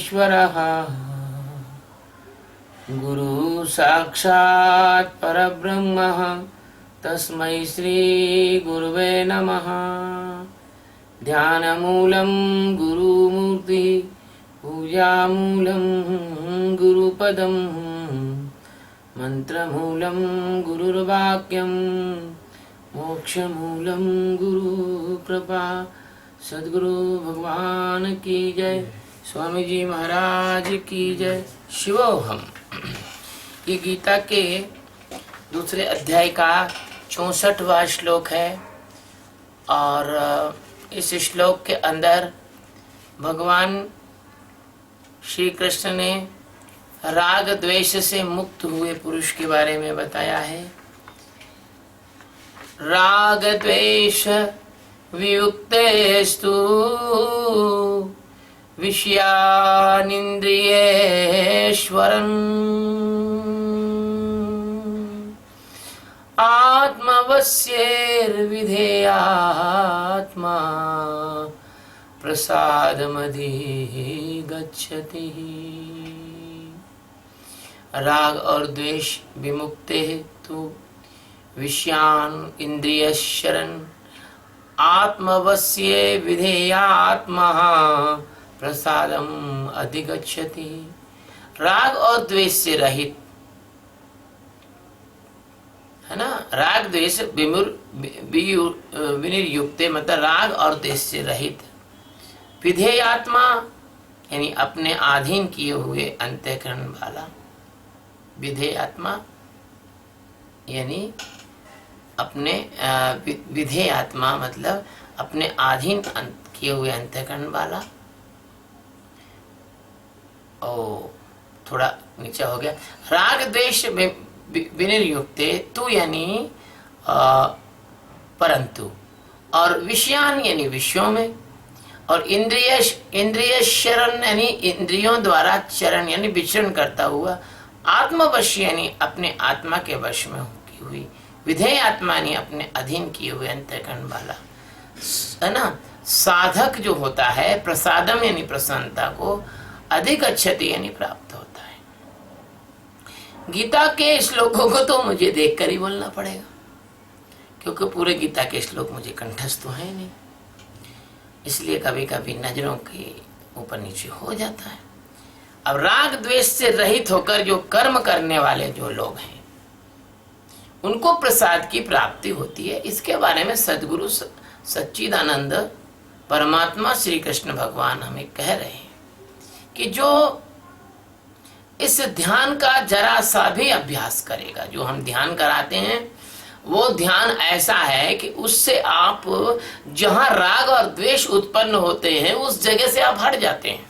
परमेश्वरः गुरु साक्षात् परब्रह्मः तस्मै श्री गुरुवे नमः। ध्यानमूलं गुरुमूर्ति पूजामूलं गुरुपदं मंत्रमूलं गुरुर्वाक्यं मोक्षमूलं गुरुकृपा। सद्गुरु भगवान की जय। स्वामी जी महाराज की जय। शिवोहम। ये गीता के दूसरे अध्याय का 64वां श्लोक है और इस श्लोक के अंदर भगवान श्री कृष्ण ने राग द्वेष से मुक्त हुए पुरुष के बारे में बताया है। राग द्वेष वियुक्तेस्तु विषयानिन्द्रियेश्वरन् आत्मवश्यैर्विधेयात्मा प्रसादमधिगच्छति। राग और द्वेष विमुक्ते तु विषयान इंद्रियशरण आत्मवश्ये विधेयात्मा प्रसादम अधिगच्छति। राग और द्वेष से रहित है ना। राग द्वेष विनिर्युक्ते मतलब राग और द्वेष से रहित। विधेयात्मा यानी अपने अधीन किए हुए अंतःकरण वाला। विधेयात्मा यानी अपने विधेयात्मा मतलब अपने अधीन किए हुए अंतःकरण वाला। ओ थोड़ा नीचे हो गया। राग द्वेष विनिर्युक्ते तू यानी परंतु, और विषयान यानी विषयों में, और इंद्रिय शरण यानी इंद्रियों द्वारा चरण यानी विचरण करता हुआ। आत्मवश यानी अपने आत्मा के वश में की हुई। विधेय आत्मा यानी अपने अधीन किए हुए अंतःकरण वाला है ना। साधक जो होता है प्रसादम यानी प्रसन्नता को, अधिक अच्छति यानी प्राप्त होता है। गीता के श्लोकों को तो मुझे देखकर ही बोलना पड़ेगा क्योंकि पूरे गीता के श्लोक मुझे कंठस्थ तो है नहीं, इसलिए कभी कभी नजरों के ऊपर नीचे हो जाता है। अब राग द्वेष से रहित होकर जो कर्म करने वाले जो लोग हैं उनको प्रसाद की प्राप्ति होती है। इसके बारे में सद्गुरु सच्चिदानंद परमात्मा श्री कृष्ण भगवान हमें कह रहे हैं कि जो इस ध्यान का जरा सा भी अभ्यास करेगा, जो हम ध्यान कराते हैं वो ध्यान ऐसा है कि उससे आप जहां राग और द्वेष उत्पन्न होते हैं उस जगह से आप हट जाते हैं।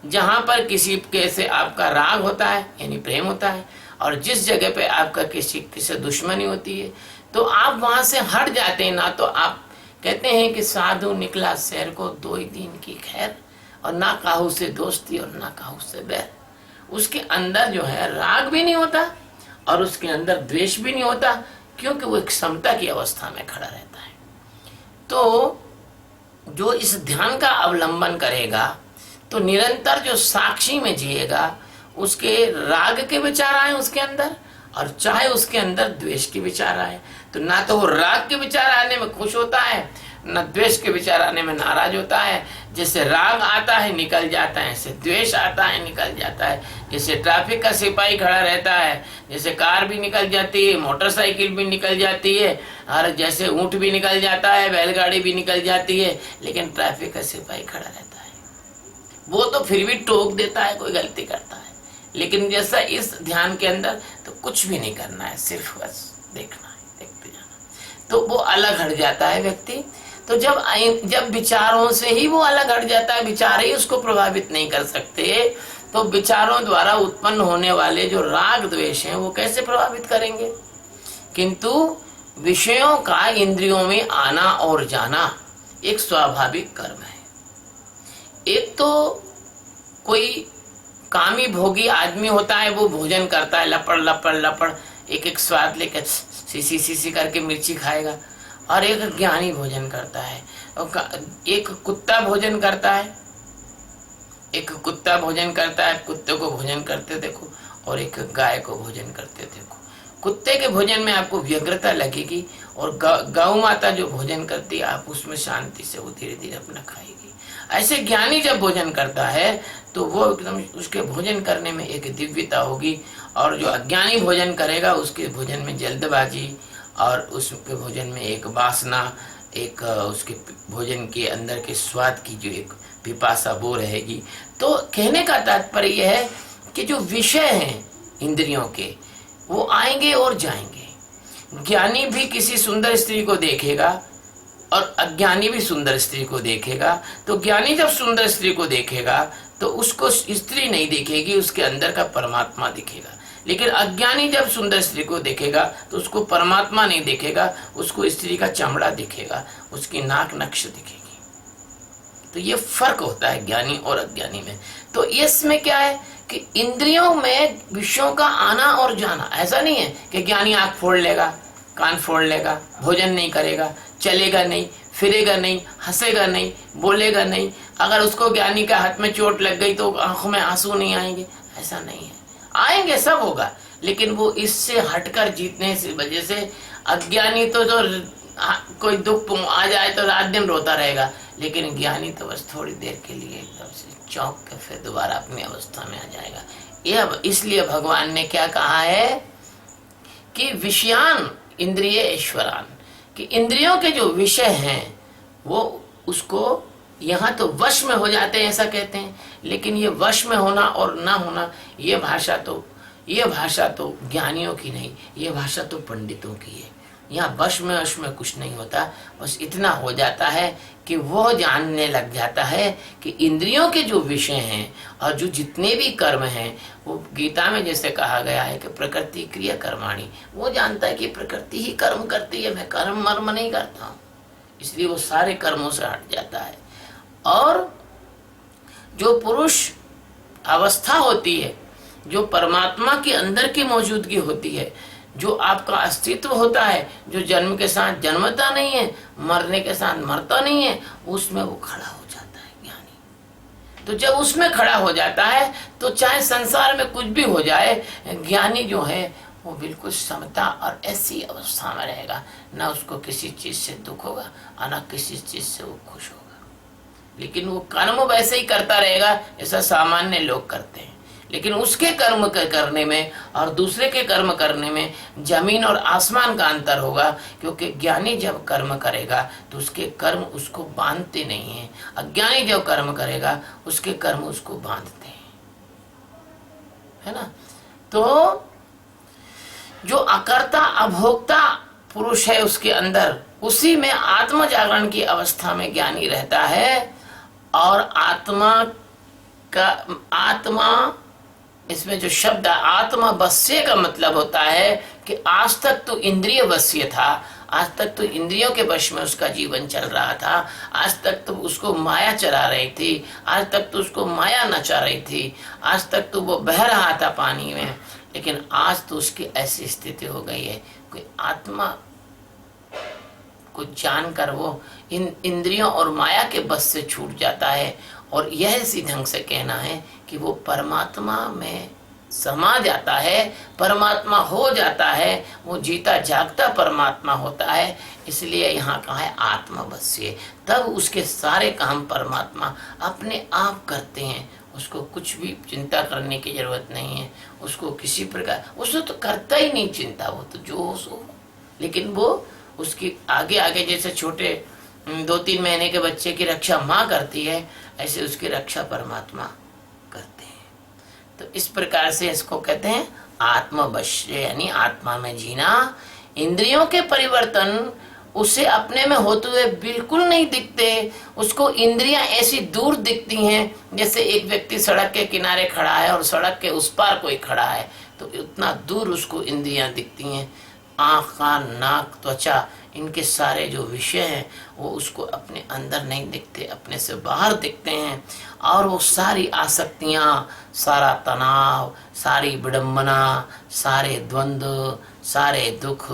जहां पर किसी के से आपका राग होता है यानी प्रेम होता है, और जिस जगह पे आपका किसी से दुश्मनी होती है तो आप वहां से हट जाते हैं ना। तो आप कहते हैं कि साधु निकला शहर को 2 ही दिन की खैर, और ना काहू से दोस्ती और ना काहू से बैर। उसके अंदर जो है राग भी नहीं होता और उसके अंदर द्वेष भी नहीं होता क्योंकि वो एक समता की अवस्था में खड़ा रहता है। तो जो इस ध्यान का अवलंबन करेगा तो निरंतर जो साक्षी में जिएगा, उसके राग के विचार आए उसके अंदर और चाहे उसके अंदर द्वेष के विचार आए, तो ना तो वो राग के विचार आने में खुश होता है न द्वेष के विचार आने में नाराज होता है। जैसे राग आता है निकल जाता है, जैसे द्वेष आता है निकल जाता है। जैसे ट्रैफिक का सिपाही खड़ा रहता है, जैसे कार भी निकल जाती है, मोटरसाइकिल भी निकल जाती है, और जैसे ऊंट भी निकल जाता है, बैलगाड़ी भी निकल जाती है, लेकिन ट्रैफिक का सिपाही खड़ा रहता है। वो तो फिर भी टोक देता है, कोई गलती करता है, लेकिन जैसा इस ध्यान के अंदर तो कुछ भी नहीं करना है, सिर्फ बस देखना है, देखते जाना। तो वो अलग हट जाता है व्यक्ति। तो जब विचारों से ही वो अलग हट जाता है, विचार ही उसको प्रभावित नहीं कर सकते, तो विचारों द्वारा उत्पन्न होने वाले जो राग द्वेष हैं वो कैसे प्रभावित करेंगे। किंतु विषयों का इंद्रियों में आना और जाना एक स्वाभाविक कर्म है। एक तो कोई कामी भोगी आदमी होता है, वो भोजन करता है, लपड़ लपड़ लपड़ एक एक स्वाद लेकर सीसी सीसी करके मिर्ची खाएगा, और एक ज्ञानी भोजन करता है, और एक कुत्ता भोजन करता है, एक कुत्ता भोजन करता है, कुत्ते को भोजन करते देखो, और एक गाय को भोजन करते देखो। कुत्ते के भोजन में आपको व्यग्रता लगेगी, और गौ माता जो भोजन करती है आप उसमें शांति से वो धीरे धीरे अपना खाएगी। ऐसे ज्ञानी जब भोजन करता है तो वो एकदम उसके भोजन करने में एक दिव्यता होगी, और जो अज्ञानी भोजन करेगा उसके भोजन में जल्दबाजी, और उसके भोजन में एक वासना, एक उसके भोजन के अंदर के स्वाद की जो एक पिपासा वो रहेगी। तो कहने का तात्पर्य यह है कि जो विषय हैं इंद्रियों के वो आएंगे और जाएंगे। ज्ञानी भी किसी सुंदर स्त्री को देखेगा और अज्ञानी भी सुंदर स्त्री को देखेगा। तो ज्ञानी जब सुंदर स्त्री को देखेगा तो उसको स्त्री नहीं दिखेगी, उसके अंदर का परमात्मा दिखेगा। लेकिन अज्ञानी जब सुंदर स्त्री को देखेगा तो उसको परमात्मा नहीं दिखेगा, उसको स्त्री का चमड़ा दिखेगा, उसकी नाक नक्श दिखेगी। तो ये फर्क होता है ज्ञानी और अज्ञानी में। तो इसमें क्या है कि इंद्रियों में विषयों का आना और जाना। ऐसा नहीं है कि ज्ञानी आंख फोड़ लेगा, कान फोड़ लेगा, भोजन नहीं करेगा, चलेगा नहीं, फिरेगा नहीं, हंसेगा नहीं, बोलेगा नहीं। अगर उसको ज्ञानी का हाथ में चोट लग गई तो आंखों में आंसू नहीं आएंगे, ऐसा नहीं है। आएंगे, सब होगा, लेकिन वो इससे हटकर जीतने से वजह से अज्ञानी तो कोई दुख आ जाए तो रात दिन रोता रहेगा, लेकिन ज्ञानी तो बस थोड़ी देर के लिए एकदम से चौंक के फिर दोबारा अपनी अवस्था में आ जाएगा। ये इसलिए भगवान ने क्या कहा है कि विषयान इंद्रिय ईश्वरान, कि इंद्रियों के जो विषय हैं वो उसको यहाँ तो वश में हो जाते हैं ऐसा कहते हैं, लेकिन ये वश में होना और ना होना ये भाषा तो ज्ञानियों की नहीं, ये भाषा तो पंडितों की है। यहाँ वश में कुछ नहीं होता, बस इतना हो जाता है कि वो जानने लग जाता है कि इंद्रियों के जो विषय हैं और जो जितने भी कर्म हैं, वो गीता में जैसे कहा गया है कि प्रकृति क्रिया कर्माणी, वो जानता है कि प्रकृति ही कर्म करती है, मैं कर्म मर्म नहीं करता हूँ, इसलिए वो सारे कर्मों से हट जाता है। और जो पुरुष अवस्था होती है, जो परमात्मा के अंदर की मौजूदगी होती है, जो आपका अस्तित्व होता है, जो जन्म के साथ जन्मता नहीं है, मरने के साथ मरता नहीं है, उसमें वो खड़ा हो जाता है ज्ञानी। तो जब उसमें खड़ा हो जाता है तो चाहे संसार में कुछ भी हो जाए, ज्ञानी जो है वो बिल्कुल समता और ऐसी अवस्था में रहेगा, ना उसको किसी चीज से दुख होगा और ना किसी चीज से वो खुश होगा। लेकिन वो कर्म वैसे ही करता रहेगा जैसा सामान्य लोग करते हैं, लेकिन उसके कर्म करने में और दूसरे के कर्म करने में जमीन और आसमान का अंतर होगा। क्योंकि ज्ञानी जब कर्म करेगा तो उसके कर्म उसको बांधते नहीं हैं, अज्ञानी जब कर्म करेगा उसके कर्म उसको बांधते हैं, है ना। तो जो अकर्ता अभोक्ता पुरुष है उसके अंदर, उसी में आत्म जागरण की अवस्था में ज्ञानी रहता है। और आत्मा इसमें जो शब्द आत्मा वश्य का मतलब होता है कि आज तक तो इंद्रिय वश्य था, आज तक तो इंद्रियों के वश में उसका जीवन चल रहा था, आज तक तो उसको माया चला रही थी, आज तक तो उसको माया नचा रही थी, आज तक तो वो बह रहा था पानी में। लेकिन आज तो उसकी ऐसी स्थिति हो गई है कि आत्मा को जानकर वो इन इंद्रियों और माया के बस से छूट जाता है। और यह इसी ढंग से कहना है कि वो परमात्मा में समा जाता है, परमात्मा हो जाता है, वो जीता जागता परमात्मा होता है। इसलिए यहाँ कहा है आत्मवश्य, तब उसके सारे काम परमात्मा अपने आप करते हैं, उसको कुछ भी चिंता करने की जरूरत नहीं है, उसको किसी प्रकार उसको तो करता ही नहीं चिंता, वो तो जो हो सो। लेकिन वो उसकी आगे आगे जैसे छोटे 2-3 महीने के बच्चे की रक्षा माँ करती है, ऐसे उसकी रक्षा परमात्मा करते हैं। तो इस प्रकार से इसको कहते हैं आत्मवश्य, यानी आत्मा में जीना। इंद्रियों के परिवर्तन उसे अपने में होते हुए बिल्कुल नहीं दिखते, उसको इंद्रियां ऐसी दूर दिखती हैं जैसे एक व्यक्ति सड़क के किनारे खड़ा है और सड़क के उस पार कोई खड़ा है, तो उतना दूर उसको इंद्रियां दिखती हैं। आँख, कान, नाक, त्वचा, इनके सारे जो विषय हैं वो उसको अपने अंदर नहीं दिखते, अपने से बाहर दिखते हैं। और वो सारी आसक्तियाँ, सारा तनाव, सारी विडंबना, सारे द्वंद्व, सारे दुख,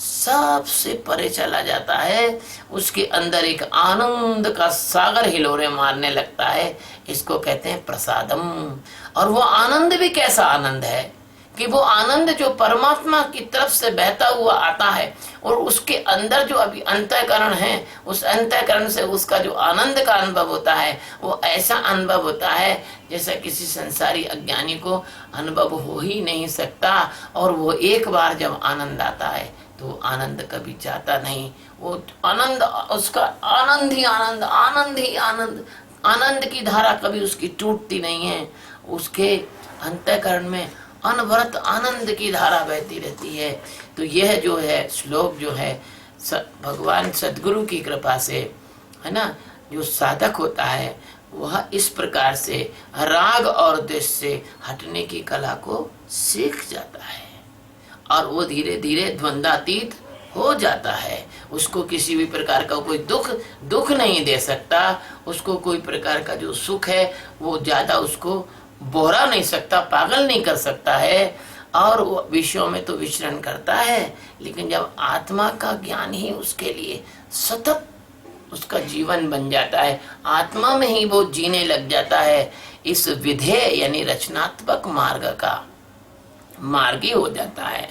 सबसे परे चला जाता है, उसके अंदर एक आनंद का सागर हिलोरे मारने लगता है। इसको कहते हैं प्रसादम। और वो आनंद भी कैसा आनंद है कि वो आनंद जो परमात्मा की तरफ से बहता हुआ आता है और उसके अंदर जो अभी अंतःकरण है, उस अंतःकरण से उसका जो आनंद का अनुभव होता है वो ऐसा अनुभव होता है जैसा किसी संसारी अज्ञानी को अनुभव हो ही नहीं सकता। और वो एक बार जब आनंद आता है तो आनंद कभी जाता नहीं। वो आनंद, उसका आनंद ही आनंद, आनंद ही आनंद, आनंद की धारा कभी उसकी टूटती नहीं है। उसके अंतःकरण में अनवरत आनंद की धारा बहती रहती है। तो यह जो है श्लोक जो है भगवान सद्गुरु की कृपा से, है ना, जो साधक होता है वह इस प्रकार से राग और द्वेष से हटने की कला को सीख जाता है और वो धीरे धीरे द्वंद्वातीत हो जाता है। उसको किसी भी प्रकार का कोई दुख नहीं दे सकता। उसको कोई प्रकार का जो सुख है वो ज्यादा उसको बोरा नहीं सकता, पागल नहीं कर सकता है। और वो विषयों में तो विचरण करता है, लेकिन जब आत्मा का ज्ञान ही उसके लिए सतत उसका जीवन बन जाता है, आत्मा में ही वो जीने लग जाता है, इस विधेय यानी रचनात्मक मार्ग का मार्गी हो जाता है।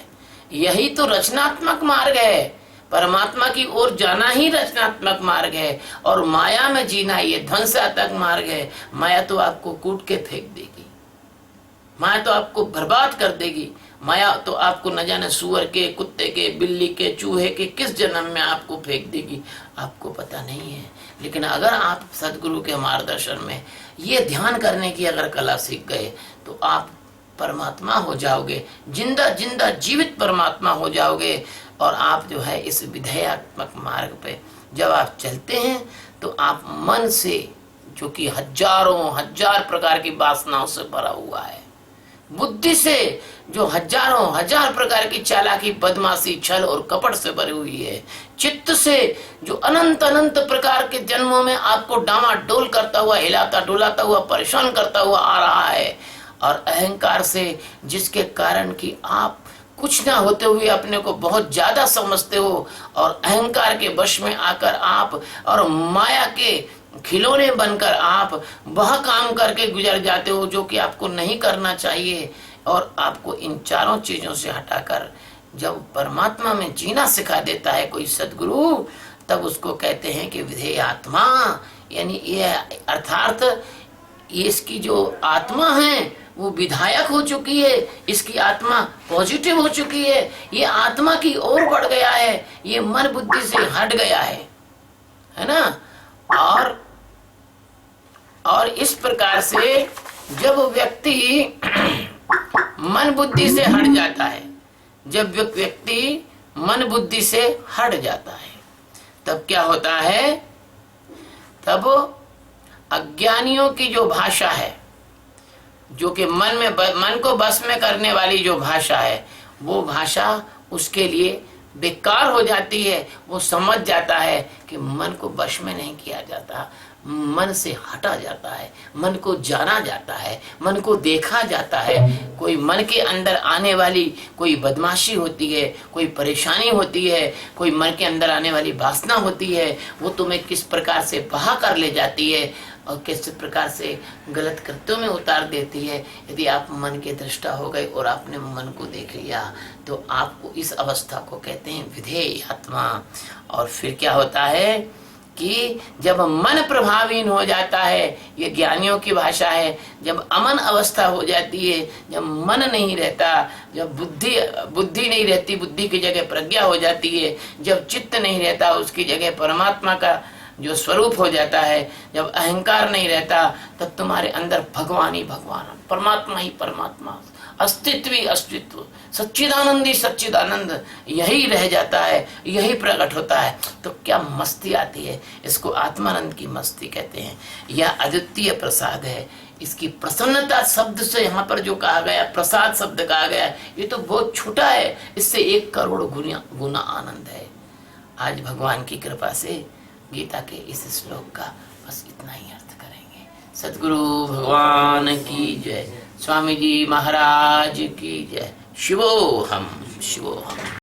यही तो रचनात्मक मार्ग है। परमात्मा की ओर जाना ही रचनात्मक मार्ग है और माया में जीना ये ध्वंसात्मक मार्ग है। माया तो आपको कूट के फेंक देगी, माया तो आपको बर्बाद कर देगी। माया तो आपको न जाने सुअर के, कुत्ते के, बिल्ली के, चूहे के किस जन्म में आपको फेंक देगी, आपको पता नहीं है। लेकिन अगर आप सदगुरु के मार्गदर्शन में ये ध्यान करने की अगर कला सीख गए तो आप परमात्मा हो जाओगे, जिंदा जिंदा जीवित परमात्मा हो जाओगे। और आप जो है इस विधेयात्मक मार्ग पे जब आप चलते हैं तो आप मन से, जो कि हजारों हजार प्रकार की वासनाओं से भरा हुआ है, बुद्धि से जो हजारों हजार प्रकार की चालाकी, बदमाशी, छल और कपट से भरी हुई है, चित्त से जो अनंत अनंत प्रकार के जन्मों में आपको डामाडोल करता हुआ, हिलाता डुलाता हुआ, परेशान करता हुआ आ रहा है, और अहंकार से जिसके कारण कि आप कुछ ना होते हुए अपने को बहुत ज्यादा समझते हो और अहंकार के वश में आकर आप और माया के खिलौने बनकर आप वह काम करके गुजर जाते हो जो कि आपको नहीं करना चाहिए। और आपको इन चारों चीजों से हटाकर जब परमात्मा में जीना सिखा देता है कोई सदगुरु, तब उसको कहते हैं कि विधेय आत्मा, यानी ये अर्थात इसकी जो आत्मा है वो विधायक हो चुकी है, इसकी आत्मा पॉजिटिव हो चुकी है, ये आत्मा की ओर बढ़ गया है, ये मन बुद्धि से हट गया है ना। और इस प्रकार से जब व्यक्ति मन बुद्धि से हट जाता है, जब व्यक्ति मन बुद्धि से हट जाता है, तब क्या होता है, तब अज्ञानियों की जो भाषा है, जो कि मन को बस में करने वाली जो भाषा है, वो भाषा उसके लिए बेकार हो जाती है। वो समझ जाता है कि मन को वश में नहीं किया जाता, मन से हटा जाता है, मन को जाना जाता है, मन को देखा जाता है। कोई मन के अंदर आने वाली कोई बदमाशी होती है, कोई परेशानी होती है, कोई मन के अंदर आने वाली वासना होती है, वो तुम्हें किस प्रकार से बहा कर ले जाती है और किस प्रकार से गलत कृत्यों में उतार देती है। यदि आप मन के दृष्टा हो गए और आपने मन को देख लिया तो आपको इस अवस्था को कहते हैं विधेय आत्मा। और फिर क्या होता है कि जब मन प्रभावहीन हो जाता है, ये ज्ञानियों की भाषा है, जब अमन अवस्था हो जाती है, जब मन नहीं रहता, जब बुद्धि नहीं रहती, बुद्धि की जगह प्रज्ञा हो जाती है, जब चित्त नहीं रहता उसकी जगह परमात्मा का जो स्वरूप हो जाता है, जब अहंकार नहीं रहता, तब तुम्हारे अंदर भगवान ही भगवान, परमात्मा ही परमात्मा, अस्तित्व ही अस्तित्व, सच्चिदानंदी सच्चिदानंद यही रह जाता है, यही प्रकट होता है। तो क्या मस्ती आती है, इसको आत्मानंद की मस्ती कहते हैं। यह अद्वितीय प्रसाद है। इसकी प्रसन्नता शब्द से यहाँ पर जो कहा गया, प्रसाद शब्द कहा गया, ये तो बहुत छोटा है, इससे 1 करोड़ गुना आनंद है। आज भगवान की कृपा से गीता के इस श्लोक का बस इतना ही अर्थ करेंगे। सद्गुरु भगवान की जय, स्वामी जी महाराज की जय। शिवोहम शिवोहम।